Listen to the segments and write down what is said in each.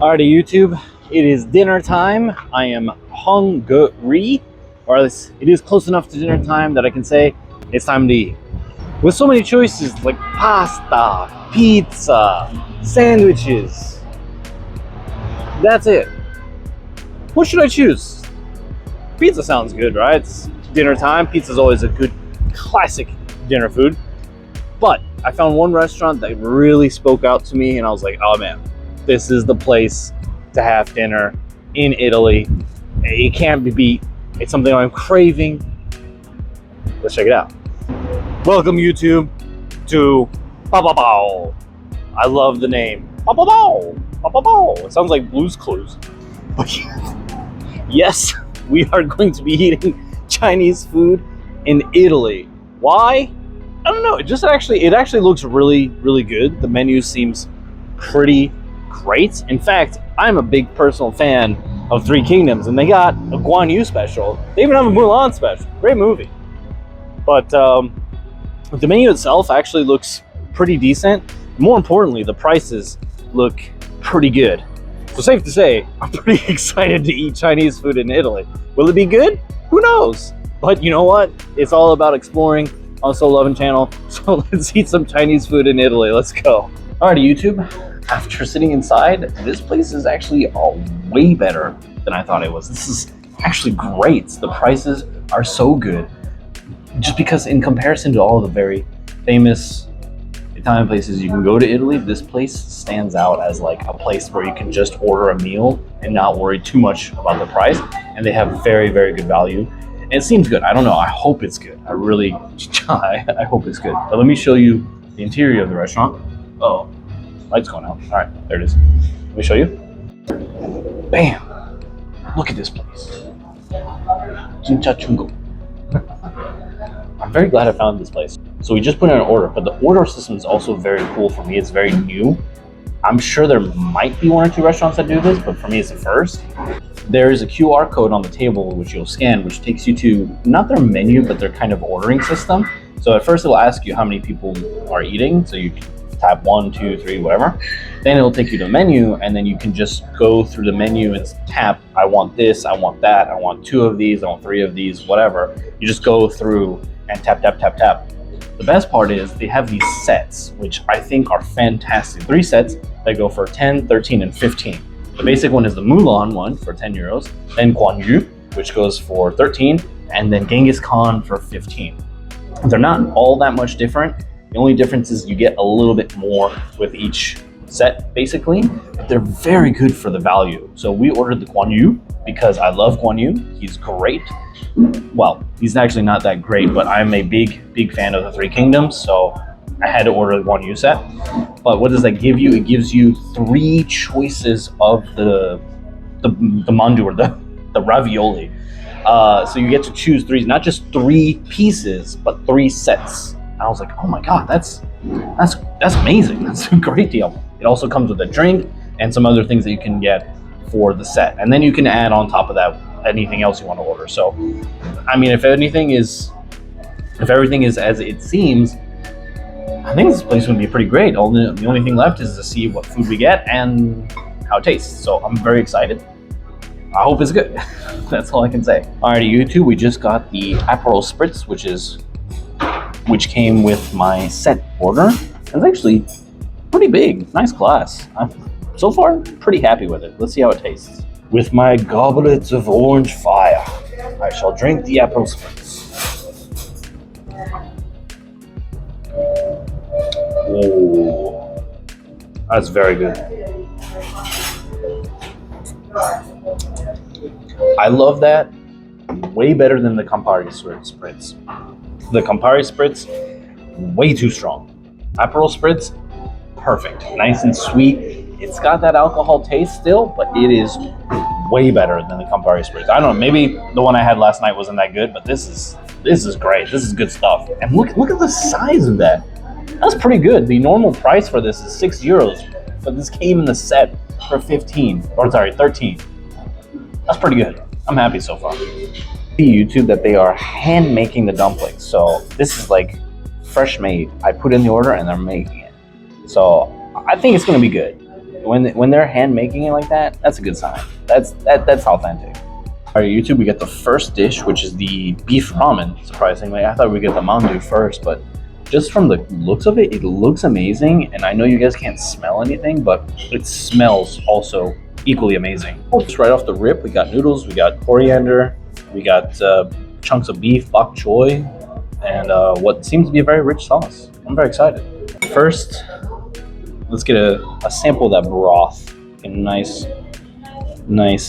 Alrighty, YouTube, it is dinner time. I am hungry, or at least it is close enough to dinner time that I can say it's time to eat. With so many choices like pasta, pizza, sandwiches, that's it. What should I choose? Pizza sounds good, right? It's dinner time. Pizza's always a good classic dinner food. But I found one restaurant that really spoke out to me, and I was like, oh man, this is the place to have dinner in Italy. It can't be beat. It's something I'm craving. Let's check it out. Welcome, YouTube, to Bababao. I love the name. Bababao. Bababao. It sounds like Blue's Clues. But yes, we are going to be eating Chinese food in Italy. Why? I don't know. It actually looks really, really good. The menu seems pretty great. In fact, I'm a big personal fan of Three Kingdoms, and they got a Guan Yu special. They even have a Mulan special. Great movie. But the menu itself actually looks pretty decent. More importantly, the prices look pretty good. So safe to say, I'm pretty excited to eat Chinese food in Italy. Will it be good? Who knows? But you know what? It's all about exploring on Soul Lovin' channel. So let's eat some Chinese food in Italy. Let's go. Alrighty, YouTube. After sitting inside, this place is actually way better than I thought it was. This is actually great. The prices are so good. Just because in comparison to all the very famous Italian places you can go to Italy, this place stands out as like a place where you can just order a meal and not worry too much about the price. And they have very, very good value. And it seems good. I don't know. I hope it's good. I really, I hope it's good. But let me show you the interior of the restaurant. Oh, light's going out. All right, there it is. Let me show you. Bam! Look at this place. Jinchachungo. I'm very glad I found this place. So we just put in an order, but the order system is also very cool for me. It's very new. I'm sure there might be one or two restaurants that do this, but for me it's the first. There is a QR code on the table which you'll scan, which takes you to not their menu, but their kind of ordering system. So at first it'll ask you how many people are eating. So you can tap 1, 2, 3, whatever. Then it'll take you to the menu, and then you can just go through the menu and tap, I want this, I want that, I want 2 of these, I want 3 of these, whatever. You just go through and tap, tap, tap, tap. The best part is they have these sets, which I think are fantastic. 3 sets that go for 10, 13, and 15. The basic one is the Mulan one for 10 euros, then Guan Yu, which goes for 13, and then Genghis Khan for 15. They're not all that much different. The only difference is you get a little bit more with each set, basically. But they're very good for the value. So we ordered the Guan Yu because I love Guan Yu. He's great. Well, he's actually not that great, but I'm a big fan of the Three Kingdoms, so I had to order the Guan Yu set. But what does that give you? It gives you 3 choices of the mandu, or the ravioli. So you get to choose 3, not just 3 pieces, but 3 sets. I was like, oh my god, that's amazing. That's a great deal. It also comes with a drink and some other things that you can get for the set. And then you can add on top of that anything else you want to order. So, I mean, if everything is as it seems, I think this place would be pretty great. The only thing left is to see what food we get and how it tastes. So I'm very excited. I hope it's good. That's all I can say. Alrighty, YouTube, we just got the Aperol Spritz, which came with my set order. It's actually pretty big, nice glass. I'm so far pretty happy with it. Let's see how it tastes. With my goblets of orange fire, I shall drink the Aperol Spritz. Oh, that's very good. I love that way better than the Campari Spritz. The Campari Spritz, way too strong. Aperol Spritz, perfect. Nice and sweet. It's got that alcohol taste still, but it is way better than the Campari Spritz. I don't know, maybe the one I had last night wasn't that good, but this is great. This is good stuff. And look at the size of that. That's pretty good. The normal price for this is 6 euros, but this came in the set for 13. That's pretty good. I'm happy so far. YouTube that they are hand making the dumplings. So this is like fresh made. I put in the order and they're making it. So I think it's gonna be good. when they're hand making it like that, that's a good sign. That's authentic. All right, YouTube, we get the first dish, which is the beef ramen. Surprisingly, I thought we'd get the mandu first, but just from the looks of it, it looks amazing. And I know you guys can't smell anything, but it smells also equally amazing. Just right off the rip, we got noodles, we got coriander, we got chunks of beef, bok choy, and what seems to be a very rich sauce. I'm very excited. First, let's get a sample of that broth. A nice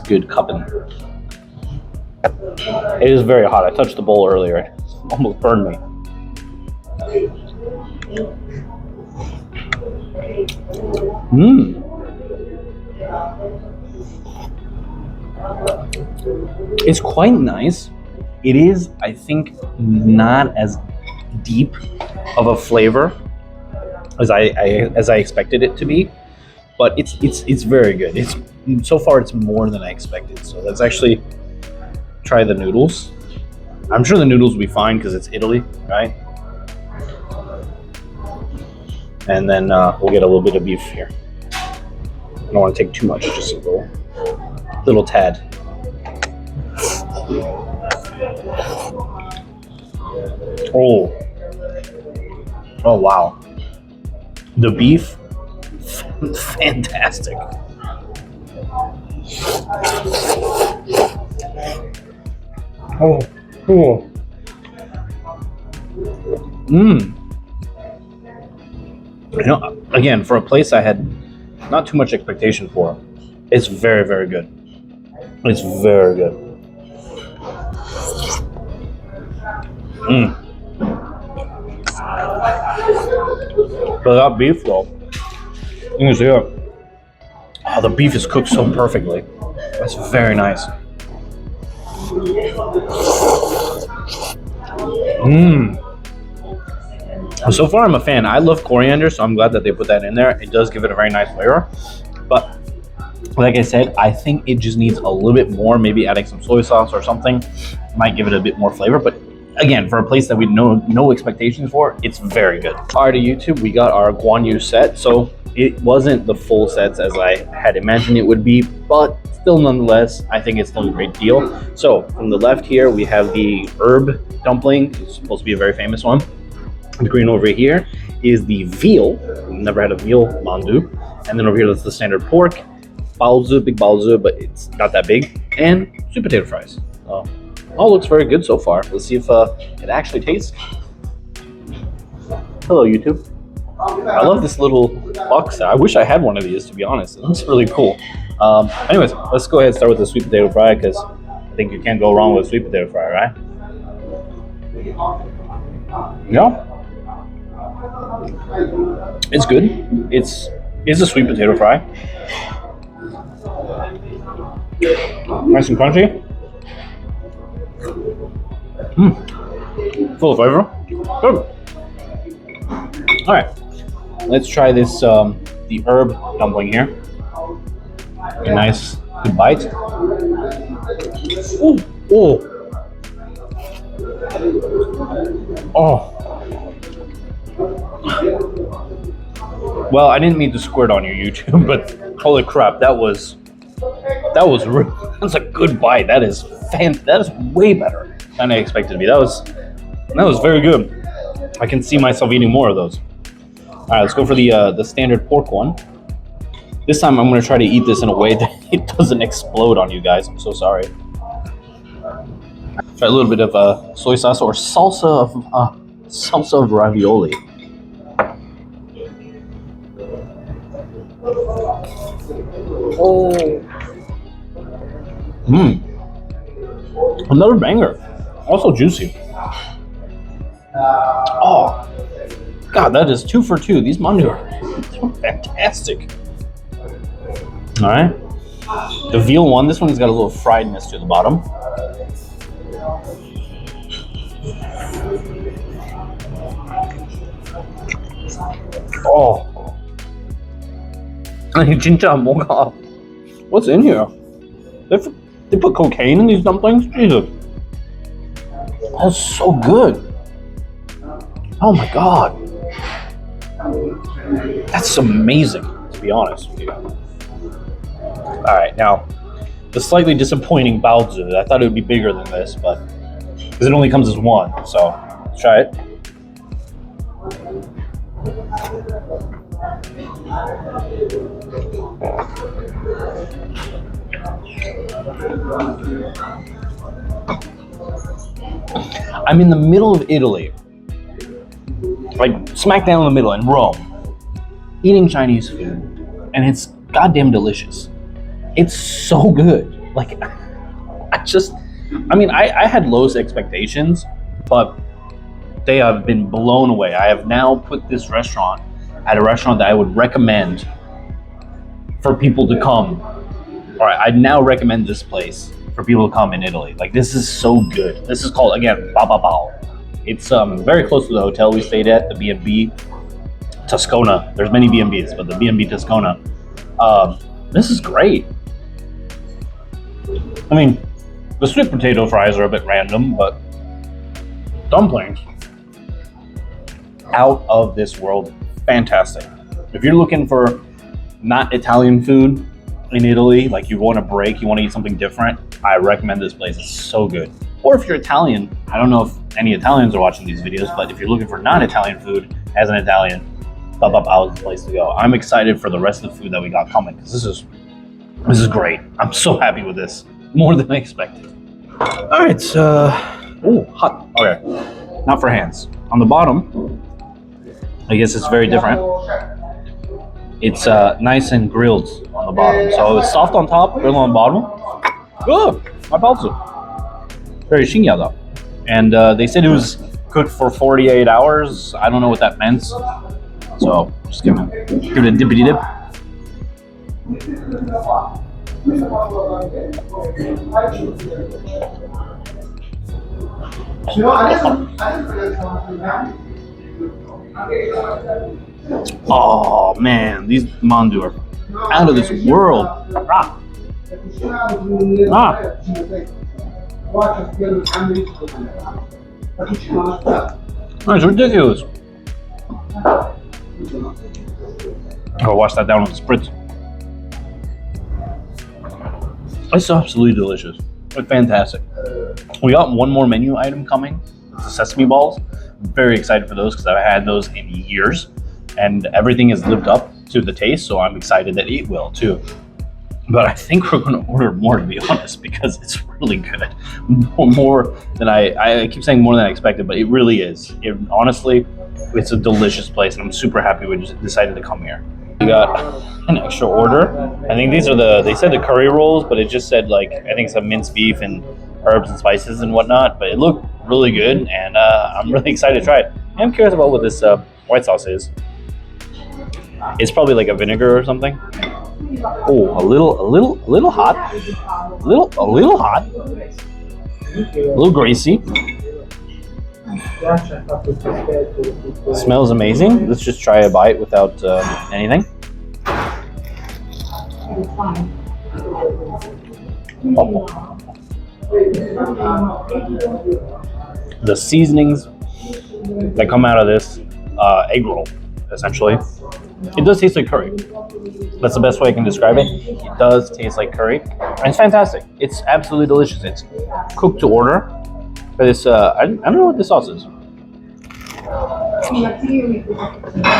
good cupping. It is very hot. I touched the bowl earlier. It almost burned me. It's quite nice. It is, I think, not as deep of a flavor as I expected it to be, but it's very good. So far it's more than I expected. So let's actually try the noodles. I'm sure the noodles will be fine because it's Italy, right? And then we'll get a little bit of beef here. I don't want to take too much, just a little tad. Oh wow. The beef, fantastic. Oh, cool. You know, again, for a place I had not too much expectation for, it's very, very good. It's very good. But that beef, though, you can see it. Oh, the beef is cooked so perfectly. That's very nice. So far, I'm a fan. I love coriander, so I'm glad that they put that in there. It does give it a very nice flavor. But like I said, I think it just needs a little bit more. Maybe adding some soy sauce or something might give it a bit more flavor. But again, for a place that we no expectations for, it's very good. All right, YouTube, we got our Guan Yu set. So it wasn't the full sets as I had imagined it would be, but still nonetheless, I think it's still a great deal. So from the left here, we have the herb dumpling. It's supposed to be a very famous one. The green over here is the veal. We've never had a veal mandu. And then over here, that's the standard pork. Baozi, big baozi, but it's not that big. And sweet potato fries. All looks very good so far. Let's see if it actually tastes. Hello, YouTube. I love this little box. I wish I had one of these, to be honest. It looks really cool. Anyways, let's go ahead and start with the sweet potato fry, because I think you can't go wrong with sweet potato fry, right? Yeah. It's good. It's a sweet potato fry. Nice and crunchy. Full of flavor. Good. All right, let's try this the herb dumpling here. A nice good bite. Ooh, ooh. Oh. Well, I didn't mean to squirt on you, YouTube, but holy crap, that's a good bite. That is way better than I expected to be. That was very good. I can see myself eating more of those. All right, let's go for the standard pork one. This time I'm going to try to eat this in a way that it doesn't explode on you guys. I'm so sorry. Try a little bit of soy sauce or salsa of ravioli. Oh. Another banger. Also juicy. Oh. God, that is 2 for 2. These mandu are fantastic. All right. The veal one, this one's got a little friedness to the bottom. Oh. What's in here? They put cocaine in these dumplings? Jesus. That's so good. Oh my God. That's amazing. to be honest with you. All right, now the slightly disappointing baozi. I thought it would be bigger than this, but because it only comes as one, so let's try it. I'm in the middle of Italy, like smack down in the middle in Rome, eating Chinese food, and it's goddamn delicious. It's so good. Like, I had lowest expectations, but they have been blown away. I have now put this restaurant at a restaurant that I would recommend for people to come. All right, I now recommend this place for people to come in Italy. Like, this is so good. This is called, again, Bababao. It's very close to the hotel we stayed at, the B&B Toscana. There's many B&Bs, but the B&B Toscana. This is great. I mean, the sweet potato fries are a bit random, but dumplings, out of this world, fantastic. If you're looking for not Italian food in Italy, like you want a break, you want to eat something different, I recommend this place. It's so good. Or if you're Italian, I don't know if any Italians are watching these videos, but if you're looking for non-Italian food as an Italian, Bababao is the place to go. I'm excited for the rest of the food that we got coming, because this is great. I'm so happy with this, more than I expected. All right, ooh, hot. Okay, not for hands. On the bottom, I guess it's very different. It's nice and grilled on the bottom. So it's soft on top, grilled on the bottom. Oh, my palzo. Very 신기하다. And they said it was cooked for 48 hours. I don't know what that meant. So just give it a dippity dip. Oh man, these mandu are out of this world. Ah. It's ridiculous. I'll wash that down with the spritz. It's absolutely delicious. It's fantastic. We got one more menu item coming. It's the sesame balls. I'm very excited for those because I've had those in years, and everything has lived up to the taste, so I'm excited that it will too. But I think we're going to order more, to be honest, because it's really good. More than I keep saying more than I expected, but it really is. Honestly, it's a delicious place, and I'm super happy we just decided to come here. We got an extra order. I think these are they said the curry rolls, but it just said like, I think some minced beef and herbs and spices and whatnot, but it looked really good, and I'm really excited to try it. I'm curious about what this white sauce is. It's probably like a vinegar or something. Oh, a little hot. A little hot. A little greasy. Smells amazing. Let's just try a bite without anything. Oh. The seasonings that come out of this egg roll, essentially, it does taste like curry. That's the best way I can describe it. It does taste like curry, and it's fantastic. It's absolutely delicious. It's cooked to order. But it's I don't know what this sauce is.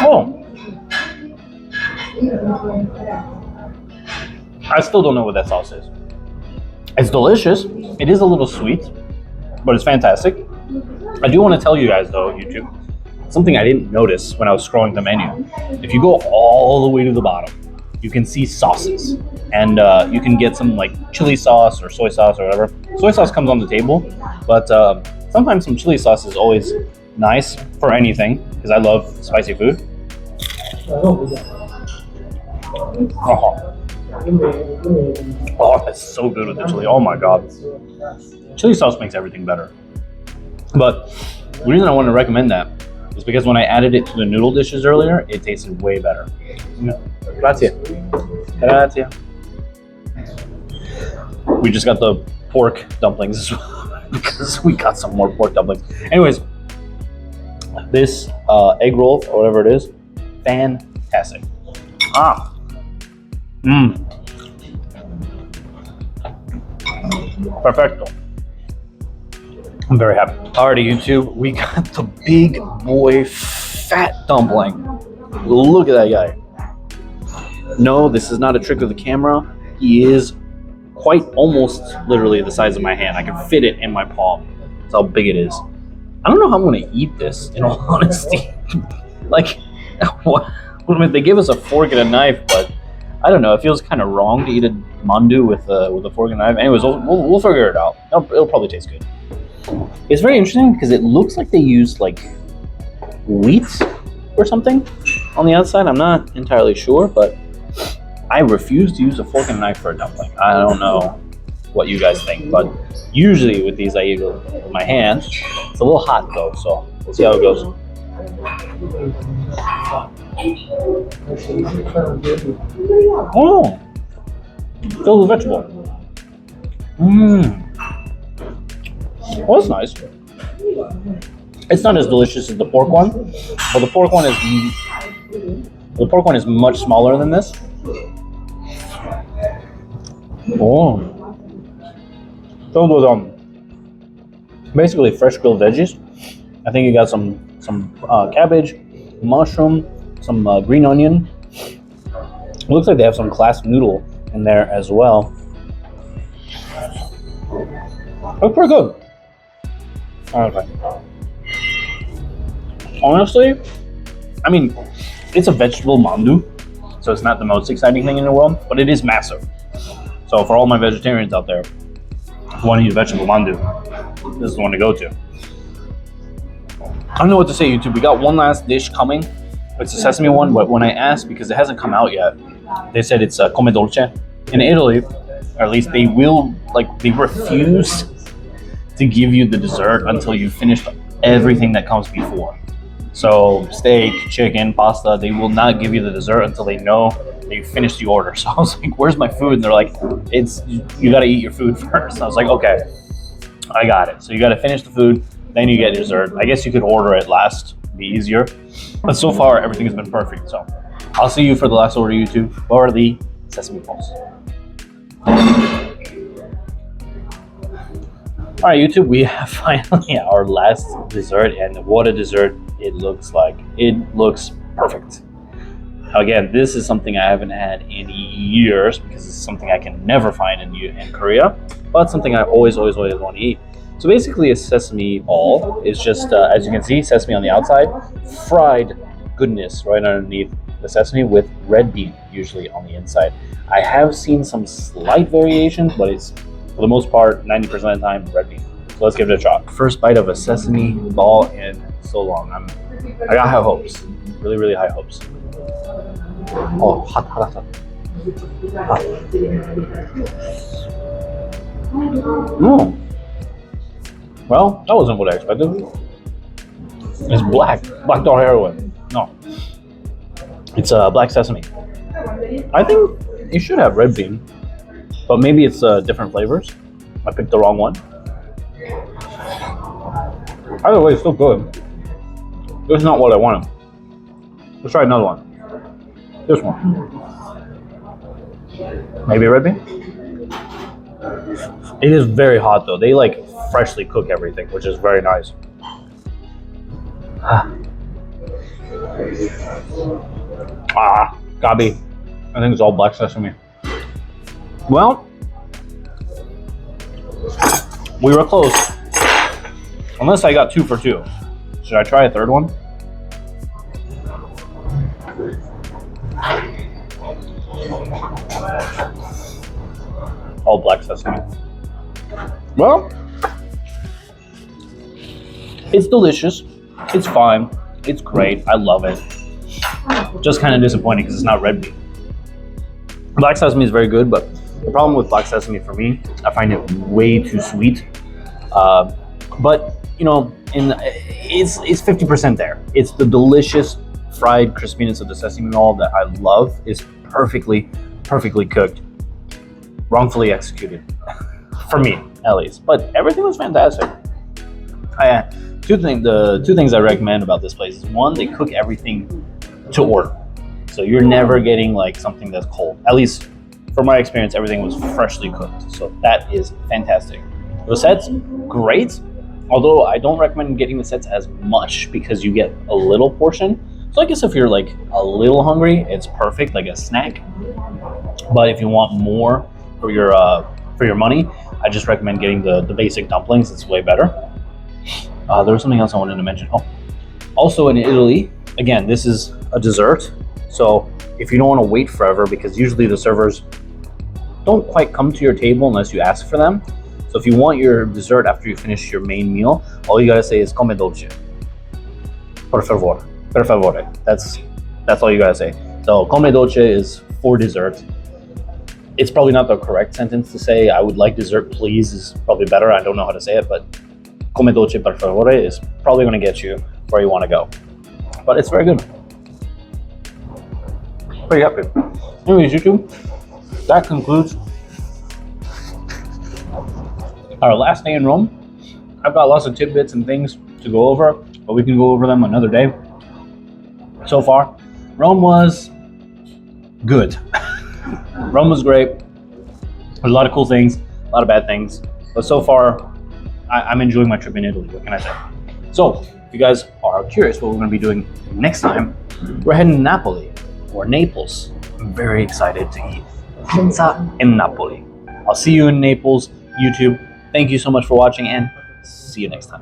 Oh, I still don't know what that sauce is. It's delicious. It is a little sweet, but it's fantastic. I do want to tell you guys though, YouTube, something I didn't notice when I was scrolling the menu. If you go all the way to the bottom, you can see sauces, and you can get some like chili sauce or soy sauce or whatever. Soy sauce comes on the table, but sometimes some chili sauce is always nice for anything because I love spicy food. Oh, that's so good with the chili. Oh my god. Chili sauce makes everything better. But the reason I want to recommend that is because when I added it to the noodle dishes earlier, it tasted way better. Grazie. Grazie. We just got the pork dumplings as well because we got some more pork dumplings. Anyways, this egg roll or whatever it is, fantastic. Mmm. Perfecto. I'm very happy. Alrighty, YouTube, we got the big boy fat dumpling. Look at that guy. No, this is not a trick of the camera. He is quite almost literally the size of my hand. I can fit it in my palm. That's how big it is. I don't know how I'm gonna eat this, in all honesty. Like, what? They give us a fork and a knife, but I don't know. It feels kind of wrong to eat a mandu with a fork and a knife. Anyways, we'll figure it out. It'll probably taste good. It's very interesting because it looks like they used like wheat or something on the outside. I'm not entirely sure, but I refuse to use a fork and a knife for a dumpling. I don't know what you guys think, but usually with these I eat with my hands. It's a little hot though, so we'll see how it goes. Oh, filled with vegetable. Mmm. Well, that's nice. It's not as delicious as the pork one, but the pork one is much smaller than this. Oh, filled with basically fresh grilled veggies. I think you got some cabbage, mushroom, some green onion. It looks like they have some class noodle in there as well. That's pretty good. Okay. Honestly, I mean, it's a vegetable mandu, so it's not the most exciting thing in the world, but it is massive. So for all my vegetarians out there who want to eat a vegetable mandu, this is the one to go to. I don't know what to say, YouTube. We got one last dish coming. It's a sesame one, but when I asked, because it hasn't come out yet, they said it's come dolce. In Italy, or at least they refuse to give you the dessert until you finished everything that comes before. So steak, chicken, pasta, they will not give you the dessert until they know that you finished the order. So I was like, where's my food? And they're like, you gotta eat your food first. I was like, okay, I got it. So you gotta finish the food, then you get dessert. I guess you could order it last, be easier. But so far, everything has been perfect. So I'll see you for the last order, YouTube, or the sesame balls. All right, YouTube, we have finally our last dessert, and what a dessert it looks like. It looks perfect. Again, this is something I haven't had in years because it's something I can never find in Korea, but something I always want to eat. So basically a sesame ball is just, as you can see, sesame on the outside, fried goodness right underneath the sesame with red bean usually on the inside. I have seen some slight variations, but it's, for the most part, 90% of the time, red bean. So let's give it a shot. First bite of a sesame ball in so long. I got high hopes. Really high hopes. Oh, hot. No. Well, that wasn't what I expected. It's black dog heroin. No. It's black sesame. I think it should have red bean, but maybe it's different flavors. I picked the wrong one. Either way, it's still good. This is not what I wanted. Let's try another one. This one. Maybe red bean? It is very hot though. They like freshly cook everything, which is very nice. Gabi. I think it's all black sesame. Well, we were close. Unless I got 2 for 2. Should I try a third one? All black sesame. Well, it's delicious. It's fine. It's great. I love it. Just kind of disappointing because it's not red bean. Black sesame is very good, but the problem with black sesame for me, I find it way too sweet. But you know, it's 50% there. It's the delicious fried crispiness of the sesame roll that I love. Is perfectly cooked, wrongfully executed, for me at least. But everything was fantastic. The two things I recommend about this place is, one, they cook everything to order, so you're never getting like something that's cold. At least from my experience, everything was freshly cooked. So that is fantastic. The sets, great. Although I don't recommend getting the sets as much because you get a little portion. So I guess if you're like a little hungry, it's perfect, like a snack. But if you want more for your money, I just recommend getting the basic dumplings. It's way better. There was something else I wanted to mention. Oh, also in Italy, again, this is a dessert. So if you don't want to wait forever, because usually the servers don't quite come to your table unless you ask for them. So if you want your dessert after you finish your main meal, all you gotta say is come dolce. Per favore. Per favore. That's all you gotta say. So come dolce is for dessert. It's probably not the correct sentence to say. I would like dessert, please, is probably better. I don't know how to say it, but come dolce per favore is probably gonna get you where you wanna go. But it's very good. Pretty happy. Anyways, YouTube, that concludes our last day in Rome. I've got lots of tidbits and things to go over, but we can go over them another day. So far, Rome was good. Rome was great. There's a lot of cool things, a lot of bad things, but so far, I'm enjoying my trip in Italy. What can I say? So, if you guys are curious what we're going to be doing next time, we're heading to Napoli or Naples. I'm very excited to eat pizza in Napoli. I'll see you in Naples, YouTube. Thank you so much for watching, and see you next time.